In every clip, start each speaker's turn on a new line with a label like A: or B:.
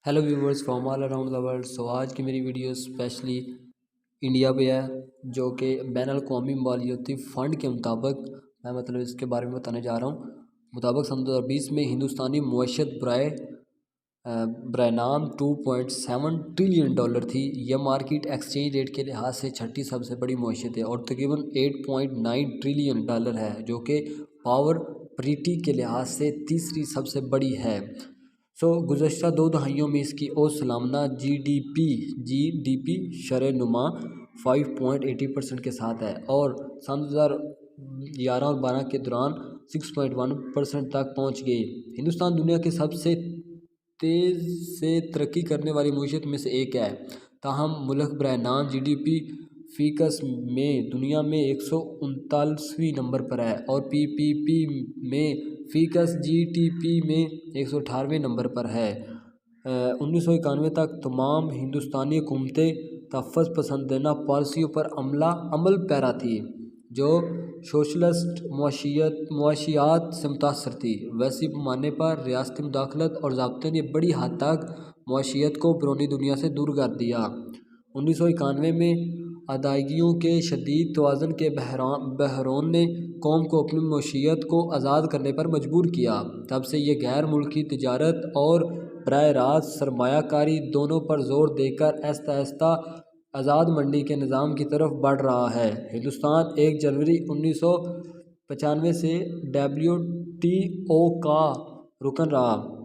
A: Hello viewers from all around the world. आज की मेरी वीडियो स्पेशली इंडिया पे है, जो कि बैन अल-अक़वामी मालियाती फ़ंड के मुताबिक मैं इसके बारे में बताने जा रहा हूँ। मुताबिक सन 2020 में हिंदुस्तानी मुआशत बरानाम 2.7 ट्रिलियन डॉलर थी। यह मार्केट एक्सचेंज रेट के लिहाज से छठी सबसे बड़ी मुआशत है और तकरीबन 8.9 ट्रिलियन डॉलर है, जो कि पावर परिटी के लिहाज से तीसरी सबसे बड़ी है। गुज़श्ता 2 दहाइयों में इसकी औसत सालाना जीडीपी शरह नुमा 5.80% के साथ है और सन 2011 और 12 के दौरान 6.1% तक पहुंच गई। हिंदुस्तान दुनिया के सबसे तेज़ से तरक्की करने वाली मुआशत में से एक है, ताहम मुल्क बरानाम जीडीपी फ़ीकस में दुनिया में 139वें नंबर पर है और पीपीपी में फ़ीकस जीटीपी में 118वें नंबर पर है। 1991 तक तमाम हिंदुस्तानी हुकूमतें तहफ़्फ़ुज़ पसंदीदा पॉलिसियों पर अमल पैरा थी, जो सोशलिस्ट मुआशियात से मुतासर थी। वैसी पैमाने पर रियासती मुदाखलत और ज़ाब्ते ने बड़ी हद तक मुआशियत को बैरूनी दुनिया से दूर कर दिया। 1991 में अदायगियों के शदीद तवाज़ुन के बहरान ने कौम को अपनी मईशत को आज़ाद करने पर मजबूर किया। तब से ये गैर मुल्की तिजारत और बराह रास्त सरमायाकारी दोनों पर जोर देकर आहिस्ता आहिस्ता आज़ाद मंडी के निज़ाम की तरफ बढ़ रहा है। हिंदुस्तान 1 जनवरी 1995 से WTO का रुकन रहा।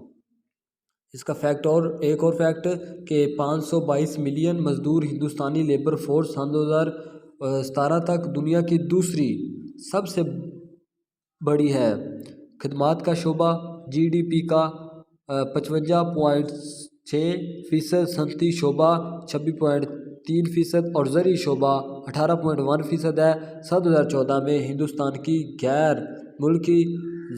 A: इसका एक और फैक्ट कि 522 मिलियन मजदूर हिंदुस्तानी लेबर फोर्स सन 2017 तक दुनिया की दूसरी सबसे बड़ी है। खिदमात का शोबा जीडीपी का 55.6%, सनती शोबा 26.3% और ज़री शोबा 18.1% है। सन 2014 में हिंदुस्तान की गैर मुल्की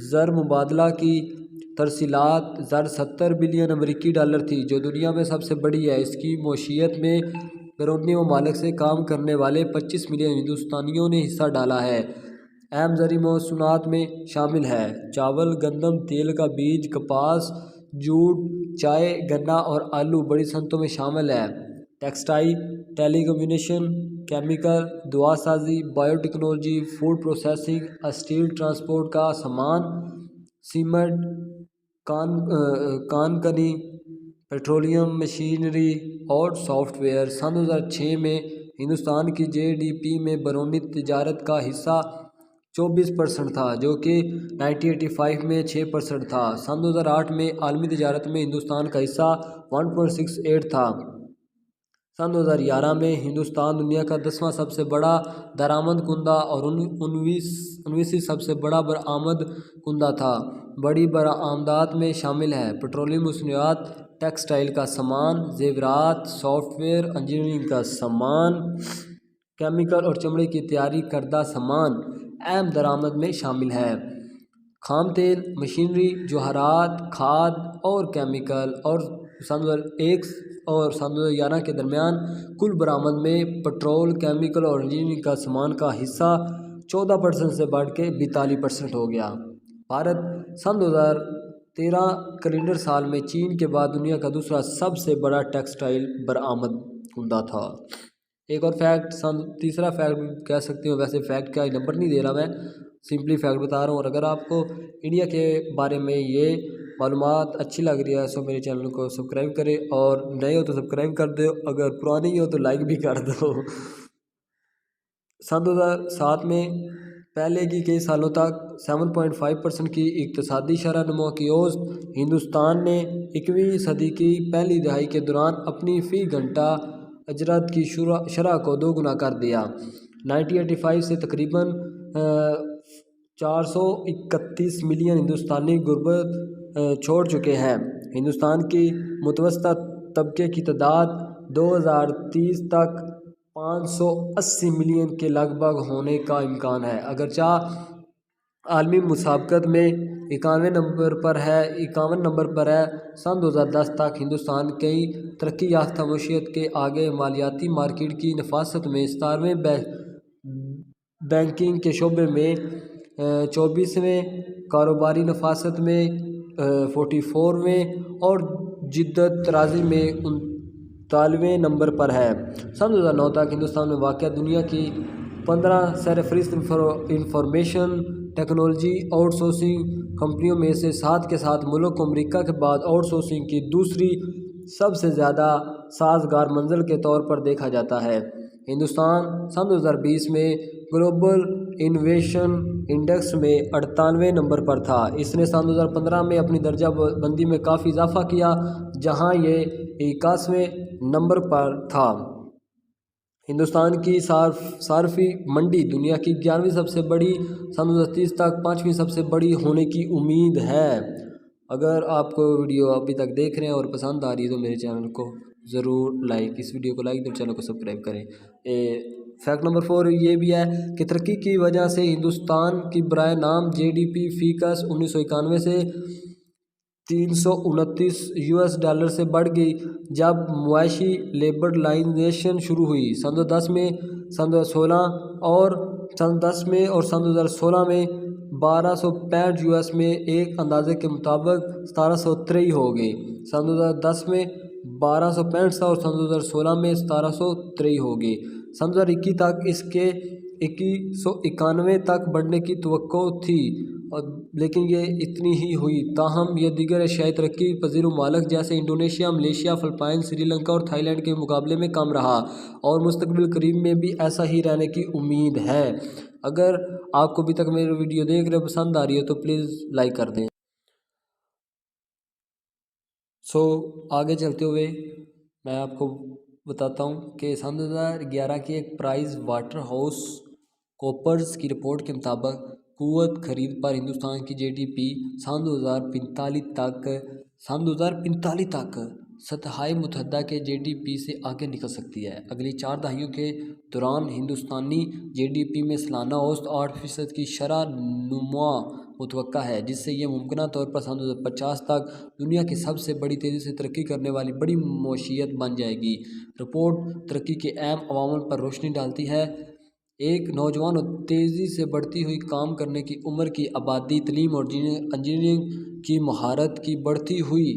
A: ज़र मुबादला की तरसीलात 70 बिलियन अमरीकी डॉलर थी, जो दुनिया में सबसे बड़ी है। इसकी मईशत में बैरूनी ममालिक से काम करने वाले 25 मिलियन हिंदुस्तानियों ने हिस्सा डाला है। अहम ज़री मौसूलात में शामिल है चावल, गंदम, तेल का बीज, कपास, जूट, चाय, गन्ना और आलू बड़ी सनतों में शामिल है। टेक्सटाइल, टेलीकम्युनिकेशन, केमिकल, दवासाजी, biotechnology, food processing, steel transport का सामान, सीमेंट, कानकनी, पेट्रोलियम, मशीनरी और सॉफ्टवेयर। सन 2006 में हिंदुस्तान की जीडीपी में बैरूनी तिजारत का हिस्सा 24% था, जो कि 1985 में 6% था। सन 2008 में आलमी तिजारत में हिंदुस्तान का हिस्सा 1.68 था। सन 2011 में हिंदुस्तान दुनिया का 10वां सबसे बड़ा दरामद कुंदा और 19वीं सबसे बड़ा बरामद कुंदा था। बड़ी बरामदात में शामिल है पेट्रोलियम मसनूआत, टेक्सटाइल का सामान, जेवरात, सॉफ्टवेयर, इंजीनियरिंग का सामान, केमिकल और चमड़े की तैयारी करदा सामान अहम दरामद में शामिल है। खाम तेल, मशीनरी, जवाहरात, खाद और केमिकल। और सन 2001 और सन 2011 के दरमियान कुल बरामद में पेट्रोल, केमिकल और इंजीनियरिंग का सामान का हिस्सा 14% से बढ़ के 42% हो गया। भारत सन 2013 कैलेंडर साल में चीन के बाद दुनिया का दूसरा सबसे बड़ा टेक्सटाइल बरामद कुंदा था। एक और फैक्ट, तीसरा फैक्ट कह सकते हो, वैसे फैक्ट का नंबर नहीं दे रहा, मैं सिंपली फैक्ट बता रहा हूँ। और अगर आपको इंडिया के बारे में ये मालूमात अच्छी लग रही है तो मेरे चैनल को सब्सक्राइब करें, और नए हो तो सब्सक्राइब कर दो, अगर पुराने ही हो तो लाइक भी कर दो। सन 2007 में पहले की कई सालों तक 7.5% की इक़्तिसादी शरह नुमा की औसत हिंदुस्तान ने 21वीं सदी की पहली दहाई के दौरान अपनी फ़ी घंटा अजरत की शरह को 2 गुना कर दिया। 1985 से तकरीबन 431 मिलियन हिंदुस्तानी गुर्बत छोड़ चुके हैं। हिंदुस्तान की मुतवस्ता तबके की तादाद 2030 तक 580 मिलियन के लगभग होने का इम्कान है। अगरचा आलमी मुसाबकत में 51 नंबर पर है। सन 2010 तक हिंदुस्तान कई तरक्की याफ्ता मईशत के आगे मालियाती मार्केट की नफासत में 17वें, बैंकिंग के शोबे में 24वें, कारोबारी नफासत में 44वें और جدت ترازی میں 39ویں نمبر پر ہے۔ سن 2009 تک ہندوستان میں واقع دنیا کی 15 سرفہرست انفارمیشن ٹیکنالوجی آؤٹ سورسنگ کمپنیوں میں سے 7 کے ساتھ ملک امریکہ کے بعد آؤٹ سورسنگ کی دوسری سب سے زیادہ سازگار منزل کے طور پر دیکھا جاتا ہے۔ ہندوستان سن 2020 میں گلوبل انوویشن انڈیکس میں 98ویں نمبر پر تھا۔ اس نے سن 2015 میں اپنی درجہ بندی میں کافی اضافہ کیا، جہاں یہ 81ویں نمبر پر تھا۔ ہندوستان کی صارفی منڈی دنیا کی 11ویں سب سے بڑی، سن 2030 تک 5ویں سب سے بڑی ہونے کی امید ہے۔ اگر آپ کو ویڈیو ابھی تک دیکھ رہے ہیں اور پسند آ رہی ہے تو میرے چینل کو ضرور اس ویڈیو کو لائک دیں، چینل کو سبسکرائب کریں۔ فیکٹ نمبر 4 یہ بھی ہے کہ ترقی کی وجہ سے ہندوستان کی برائے نام جی ڈی پی فی کس 1991 سے $329 سے بڑھ گئی جب معاشی لبرلائزیشن شروع ہوئی۔ سن 2010 میں، سن 2016 اور سن 2016 میں $1265 میں ایک اندازے کے مطابق 1763 ہو گئی۔ سن 2010 میں 1265 تھا اور سن 2016 میں 1763 ہو گئی۔ سن 2021 تک اس کے 2191 تک بڑھنے کی توقع تھی، لیکن یہ اتنی ہی ہوئی۔ تاہم یہ دیگر ایشیائی ترقی پذیر ممالک جیسے Indonesia, Malaysia, Philippines, Sri Lanka اور تھائی لینڈ کے مقابلے میں کم رہا، اور مستقبل قریب میں بھی ایسا ہی رہنے کی امید ہے۔ اگر آپ کو ابھی تک میری ویڈیو دیکھ رہے پسند آ رہی ہے تو پلیز لائک کر دیں۔ آگے چلتے ہوئے میں آپ کو بتاتا ہوں کہ سن 2011 کی ایک پرائز واٹر ہاؤس کوپرز کی رپورٹ کے مطابق قوت خرید پر ہندوستان کی جی ڈی پی سن 2045 تک ستہائے متحدہ کے جی ڈی پی سے آگے نکل سکتی ہے۔ اگلی 4 دہائیوں کے دوران ہندوستانی جی ڈی پی میں سالانہ اوسط 8% کی شرح نمو متوقع ہے، جس سے یہ ممکنہ طور پر سن 2050 تک دنیا کی سب سے بڑی تیزی سے ترقی کرنے والی بڑی معیشت بن جائے گی۔ رپورٹ ترقی کے اہم عوامل پر روشنی ڈالتی ہے: ایک نوجوان اور تیزی سے بڑھتی ہوئی کام کرنے کی عمر کی آبادی، تعلیم اور انجینئرنگ کی مہارت کی بڑھتی ہوئی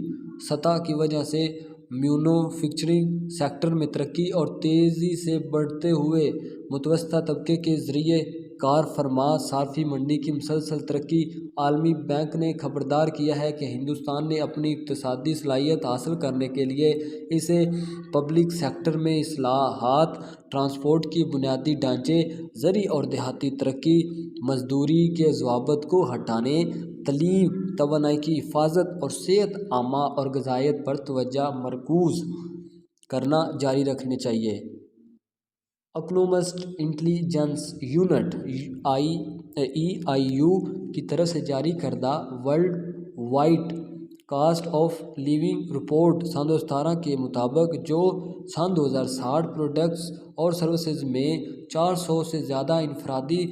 A: سطح کی وجہ سے مینوفیکچرنگ سیکٹر میں ترقی، اور تیزی سے بڑھتے ہوئے متوسطہ طبقے کے ذریعہ کار فرما صارفی منڈی کی مسلسل ترقی۔ عالمی بینک نے خبردار کیا ہے کہ ہندوستان نے اپنی اقتصادی صلاحیت حاصل کرنے کے لیے اسے پبلک سیکٹر میں اصلاحات، ٹرانسپورٹ کی بنیادی ڈھانچے، زرعی اور دیہاتی ترقی، مزدوری کے ضوابط کو ہٹانے، تعلیم، توانائی کی حفاظت اور صحت عامہ اور غذائیت پر توجہ مرکوز کرنا جاری رکھنے چاہیے۔ اکنومسٹ انٹیلیجنس یونٹ (EIU) کی طرف سے جاری کردہ worldwide cost of living report سن 2017 کے مطابق، جو سن 2060 پروڈکٹس اور سروسز میں 400 سے زیادہ انفرادی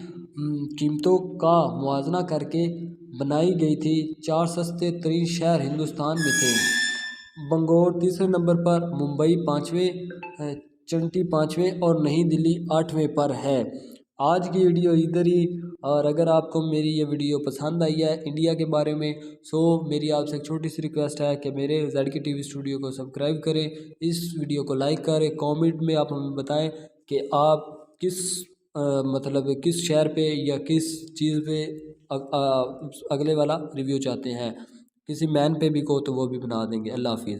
A: قیمتوں کا موازنہ کر کے بنائی گئی تھی، 4 سستے ترین شہر ہندوستان میں تھے۔ بنگلور تیسرے نمبر پر، ممبئی 5ویں، چنئی 5ویں اور نئی دہلی 8ویں پر ہے۔ آج کی ویڈیو ادھر ہی، اور اگر آپ کو میری یہ ویڈیو پسند آئی ہے انڈیا کے بارے میں، میری آپ سے ایک چھوٹی سی ریکویسٹ ہے کہ میرے ZK TV اسٹوڈیو کو سبسکرائب کریں، اس ویڈیو کو لائک کریں، کامنٹ میں آپ ہمیں بتائیں کہ آپ کس شہر پہ یا کس چیز پہ اگلے والا ریویو چاہتے ہیں۔ کسی مین پہ بھی کو تو وہ بھی بنا دیں گے۔ اللہ حافظ۔